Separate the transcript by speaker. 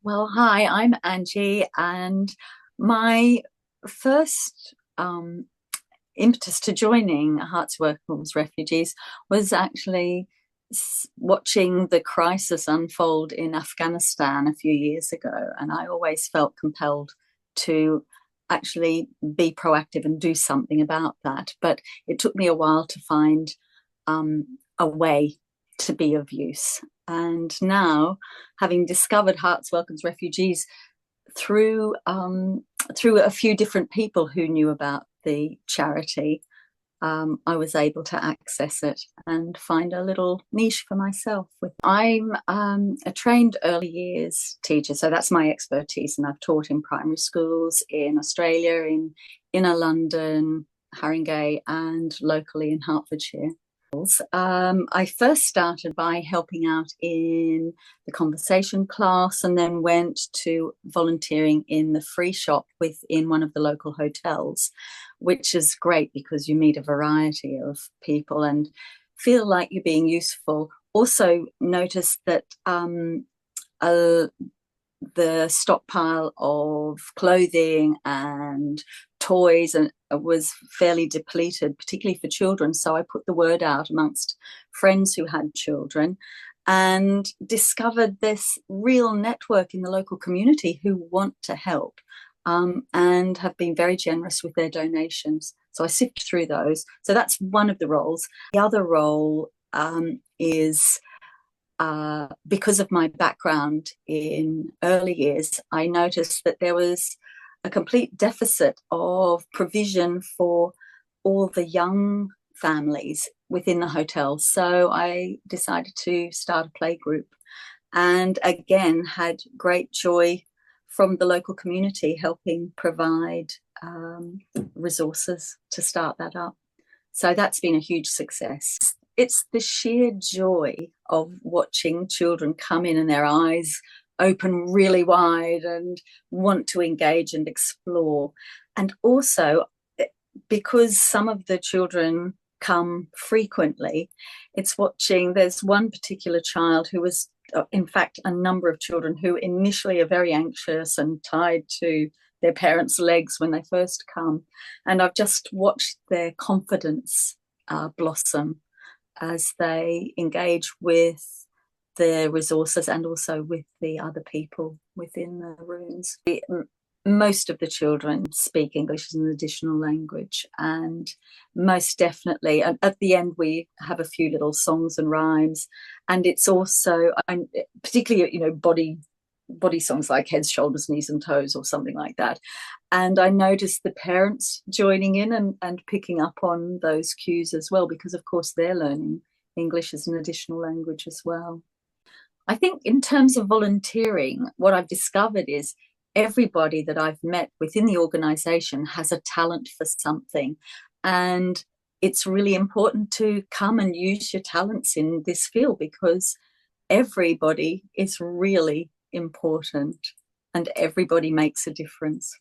Speaker 1: Well, hi, I'm Angie, and my first impetus to joining Herts Welcomes Refugees was actually watching the crisis unfold in Afghanistan a few years ago. And I always felt compelled to actually be proactive and do something about that. But it took me a while to find a way to be of use. And now, having discovered Hearts Welcomes Refugees through a few different people who knew about the charity, I was able to access it and find a little niche for myself. I'm a trained early years teacher, so that's my expertise, and I've taught in primary schools in Australia, in inner London, Haringey, and locally in Hertfordshire. I first started by helping out in the conversation class and then went to volunteering in the free shop within one of the local hotels, which is great because you meet a variety of people and feel like you're being useful. Also, noticed that uh, the stockpile of clothing and toys and was fairly depleted, particularly for children. So I put the word out amongst friends who had children and discovered this real network in the local community who want to help, and have been very generous with their donations. So I sift through those. So that's one of the roles. The other role is because of my background in early years, I noticed that there was a complete deficit of provision for all the young families within the hotel. So I decided to start a play group, and again had great joy from the local community helping provide resources to start that up. So that's been a huge success. It's the sheer joy of watching children come in and their eyes open really wide and want to engage and explore. And also, because some of the children come frequently, it's watching. There's one particular child who was, in fact, a number of children who initially are very anxious and tied to their parents' legs when they first come. And I've just watched their confidence blossom as they engage with the resources and also with the other people within the rooms. Most of the children speak English as an additional language, and most definitely at the end we have a few little songs and rhymes, and it's also particularly body songs like heads, shoulders, knees and toes or something like that. And I noticed the parents joining in and picking up on those cues as well, because of course they're learning English as an additional language as well. I think in terms of volunteering, what I've discovered is everybody that I've met within the organisation has a talent for something. And it's really important to come and use your talents in this field, because everybody is really important and everybody makes a difference.